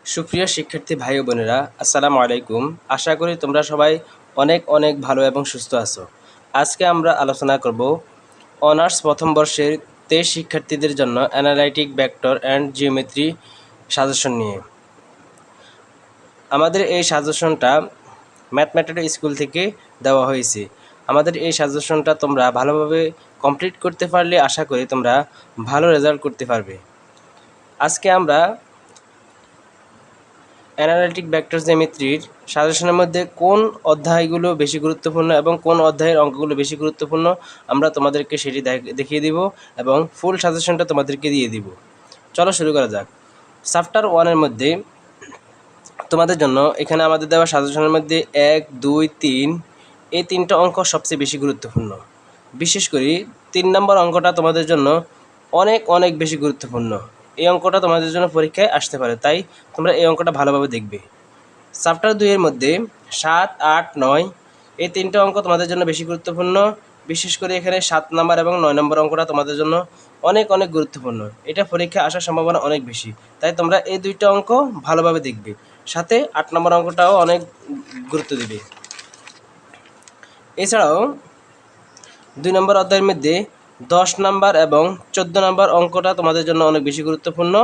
সুপ্রিয় শিক্ষার্থী ভাই ও বোনেরা, আসসালামু আলাইকুম। আশা করি তোমরা সবাই অনেক অনেক ভালো এবং সুস্থ আছো। আজকে আমরা আলোচনা করব অনার্স প্রথম বর্ষের 23 শিক্ষার্থীদের জন্য analytic vector and geometry suggestion নিয়ে। আমাদের এই সাজেশনটা ম্যাথমেটিক্স স্কুল থেকে দেওয়া হয়েছে। আমাদের এই সাজেশনটা তোমরা ভালোভাবে কমপ্লিট করতে পারলে আশা করি তোমরা ভালো রেজাল্ট করতে পারবে। আজকে আমরা অ্যানালিটিক ভেক্টর জ্যামিতির সাজেশনের মধ্যে কোন অধ্যায়গুলো বেশি গুরুত্বপূর্ণ এবং কোন অধ্যায়ের অঙ্কগুলো বেশি গুরুত্বপূর্ণ আমরা তোমাদেরকে সেটি দেখিয়ে দিব এবং ফুল সাজেশনটা তোমাদেরকে দিয়ে দিব। চলো শুরু করা যাক। চ্যাপ্টার 1-এর মধ্যে তোমাদের জন্য এখানে আমাদের দেওয়া সাজেশনের মধ্যে 1, 2, 3 এই তিনটা অঙ্ক সবচেয়ে বেশি গুরুত্বপূর্ণ। বিশেষ করে 3 নম্বর অঙ্কটা তোমাদের জন্য অনেক অনেক বেশি গুরুত্বপূর্ণ। এই অঙ্কটা তোমাদের জন্য পরীক্ষায় আসতে পারে, তাই তোমরা এই অঙ্কটা ভালোভাবে দেখবে। চ্যাপ্টার 2-এর মধ্যে 7, 8, 9 এই তিনটা অঙ্ক তোমাদের জন্য বেশি গুরুত্বপূর্ণ। বিশেষ করে এখানে 7 নম্বর এবং 9 নম্বর অঙ্কটা তোমাদের জন্য অনেক অনেক গুরুত্বপূর্ণ। এটা পরীক্ষায় আসার সম্ভাবনা অনেক বেশি, তাই তোমরা এই দুইটা অঙ্ক ভালোভাবে দেখবে। সাথে 8 নম্বর অঙ্কটাও অনেক গুরুত্ব দিবে। এছাড়াও 2 নম্বর অধ্যায়ের মধ্যে 10 নম্বর এবং 14 নম্বর অঙ্কটা তোমাদের জন্য অনেক বেশি গুরুত্বপূর্ণ।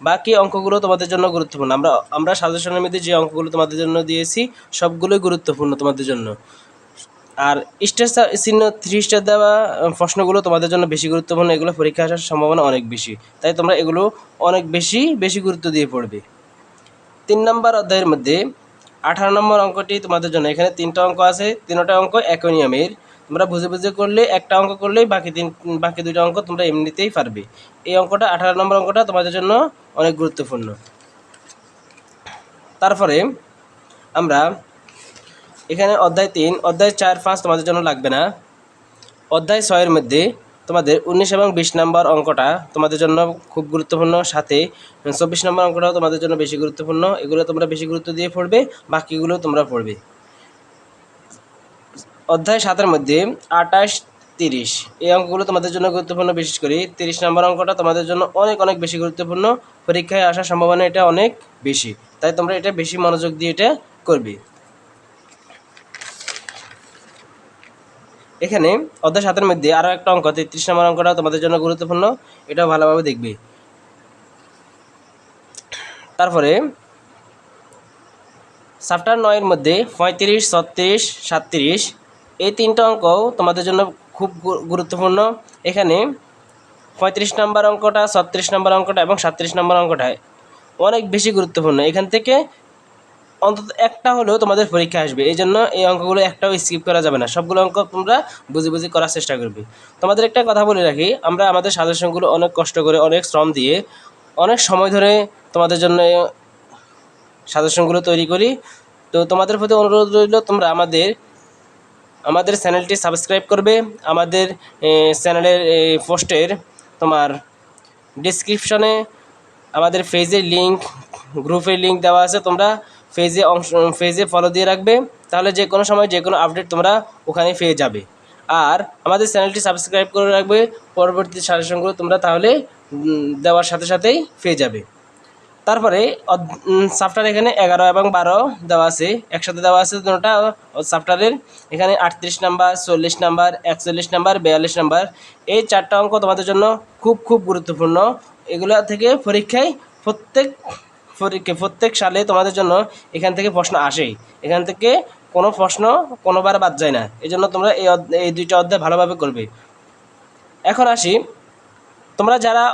বাকি অঙ্কগুলো তোমাদের জন্য গুরুত্বপূর্ণ। আমরা সাজেশনের মধ্যে যে অঙ্কগুলো তোমাদের জন্য দিয়েছি সবগুলোই গুরুত্বপূর্ণ তোমাদের জন্য। আর স্টার চিহ্ন 3 স্টার দেওয়া প্রশ্নগুলো তোমাদের জন্য বেশি গুরুত্বপূর্ণ। এগুলো পরীক্ষা আসার সম্ভাবনা অনেক বেশি, তাই তোমরা এগুলো অনেক বেশি বেশি গুরুত্ব দিয়ে পড়বে। 3 নম্বর অধ্যায়ের মধ্যে 18 নম্বর অঙ্কটি তোমাদের জন্য। এখানে 3টা অঙ্ক আছে, 3টা অঙ্ক একই নিয়মের। তোমরা বুঝে বুঝে করলে একটা অঙ্ক করলেই বাকি 2টা অঙ্ক তোমরা এমনিতেই পারবে। এই অঙ্কটা 18 নম্বর অঙ্কটা তোমাদের জন্য অনেক গুরুত্বপূর্ণ। তারপরে আমরা এখানে অধ্যায় 3, অধ্যায় 4, 5 তোমাদের জন্য লাগবে না। অধ্যায় 6-এর মধ্যে তোমাদের 19 এবং 20 নম্বর অঙ্কটা তোমাদের জন্য খুব গুরুত্বপূর্ণ। সাথে 24 নম্বর অঙ্কটাও তোমাদের জন্য বেশি গুরুত্বপূর্ণ। এগুলো তোমরা বেশি গুরুত্ব দিয়ে পড়বে, বাকিগুলো তোমরা পড়বে। অধ্যায় 7-এর মধ্যে 28, 30 এই অঙ্কগুলো তোমাদের জন্য গুরুত্বপূর্ণ। বিশেষ করে 30 নম্বর অঙ্কটা তোমাদের জন্য অনেক অনেক বেশি গুরুত্বপূর্ণ। পরীক্ষায় আসার সম্ভাবনা এটা অনেক বেশি, তাই তোমরা এটা বেশি মনোযোগ দিয়ে এটা করবে। এখানে অধ্যায় 7-এর মধ্যে আরও একটা অঙ্ক 33 নম্বর অঙ্কটা তোমাদের জন্য গুরুত্বপূর্ণ, এটাও ভালোভাবে দেখবে। তারপরে চ্যাপ্টার 9-এর মধ্যে 35, 36, 37 এই 3টা অঙ্কও তোমাদের জন্য খুব গুরুত্বপূর্ণ। এখানে 35 নম্বর অঙ্কটা, 36 নম্বর অঙ্কটা এবং 37 নম্বর অঙ্কটা অনেক বেশি গুরুত্বপূর্ণ। এখান থেকে অন্তত একটা হলেও তোমাদের পরীক্ষা আসবে, এই জন্য এই অঙ্কগুলো একটাও স্কিপ করা যাবে না। সবগুলো অঙ্ক তোমরা বুঝে বুঝে করার চেষ্টা করবে। তোমাদের একটা কথা বলে রাখি, আমরা আমাদের সাজেশনগুলো অনেক কষ্ট করে, অনেক শ্রম দিয়ে, অনেক সময় ধরে তোমাদের জন্য সাজেশনগুলো তৈরি করি। তো তোমাদের প্রতি অনুরোধ রইল, তোমরা আমাদের চ্যানেলটি সাবস্ক্রাইব করবে। আমাদের চ্যানেলের পোস্টের তোমার ডিসক্রিপশনে আমাদের পেজের লিঙ্ক, গ্রুপের লিঙ্ক দেওয়া আছে। তোমরা পেজে ফলো দিয়ে রাখবে, তাহলে যে কোনো সময় যে কোনো আপডেট তোমরা ওখানে পেয়ে যাবে। আর আমাদের চ্যানেলটি সাবস্ক্রাইব করে রাখবে, পরবর্তী সাজেশনগুলো তোমরা তাহলে দেওয়ার সাথে সাথেই পেয়ে যাবে। তারপরে চ্যাপ্টার এখানে 11 এবং 12 দেওয়া আছে, একসাথে দেওয়া আছে দুটোটা চ্যাপ্টারের। এখানে 38 নাম্বার, 40 নাম্বার, 41 নাম্বার, 42 নাম্বার এই 4টা অঙ্ক তোমাদের জন্য খুব খুব গুরুত্বপূর্ণ। এগুলো থেকে পরীক্ষায় প্রত্যেক সালে তোমাদের জন্য এখান থেকে প্রশ্ন আসেই। এখান থেকে কোনো প্রশ্ন কোনোবার বাদ যায় না, এই জন্য তোমরা এই 2টা অধ্যায় ভালোভাবে করবে। এখন আসি, তোমরা যারা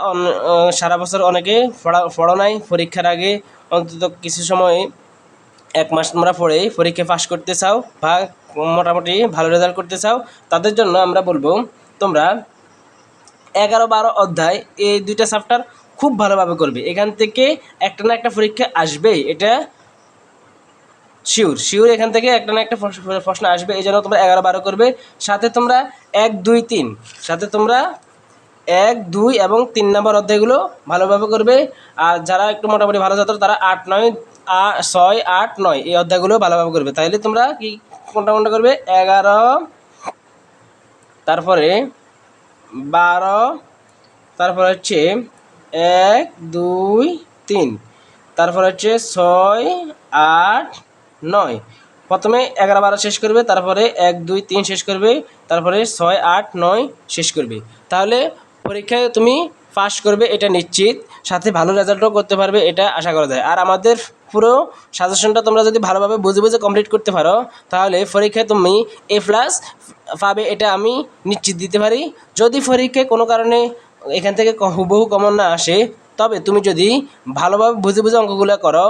সারা বছর অনেকে পড়ো নাই, পরীক্ষার আগে অন্তত কিছু সময় 1 মাস তোমরা পড়েই পরীক্ষা পাস করতে চাও বা মোটামুটি ভালো রেজাল্ট করতে চাও, তাদের জন্য আমরা বলবো তোমরা 11, 12 অধ্যায় এই 2টা চ্যাপ্টার খুব ভালোভাবে করবে। এখান থেকে একটা না একটা পরীক্ষা আসবেই, এটা শিওর। এখান থেকে একটা না একটা প্রশ্ন আসবে, এই জন্য তোমরা 11, 12 করবে। সাথে তোমরা 1, 2, 3 সাথে তোমরা 1, 2 এবং 3 নম্বর অধ্যায়গুলো ভালোভাবে করবে। আর যারা একটু মোটামুটি ভালো ছাত্র তারা 8, 9, 6, 8, 9 এই অধ্যায়গুলো ভালোভাবে করবে। তাইলে তোমরা কি কোনটা কোনটা করবে? 11, তারপরে 12, তারপরে হচ্ছে 1, 2, 3, তারপর হচ্ছে 6, 8, 9। প্রথমে 11, 12 শেষ করবে, তারপরে 1, 2, 3 শেষ করবে, তারপরে 6, 8, 9 শেষ করবে। তাহলে পরীক্ষায় তুমি পাস করবে এটা নিশ্চিত, সাথে ভালো রেজাল্টও করতে পারবে এটা আশা করা যায়। আর আমাদের পুরো সাজেশনটা তোমরা যদি ভালোভাবে বুঝে বুঝে কমপ্লিট করতে পারো তাহলে পরীক্ষায় তুমি A+ পাবে, এটা আমি নিশ্চিত দিতে পারি। যদি পরীক্ষায় কোনো কারণে এখান থেকে হুবহু কমন না আসে, তবে তুমি যদি ভালোভাবে বুঝে বুঝে অঙ্কগুলো করো,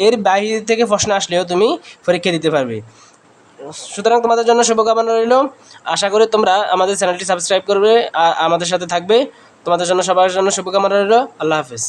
এর বাইরে থেকে প্রশ্ন আসলেও তুমি পরীক্ষা দিতে পারবে। সুতরাং তোমাদের জন্য শুভকামনা রইল। আশা করি তোমরা আমাদের চ্যানেলটি সাবস্ক্রাইব করবে আর আমাদের সাথে থাকবে। তোমাদের জন্য সবার জন্য শুভকামনা রইল। আল্লাহ হাফেজ।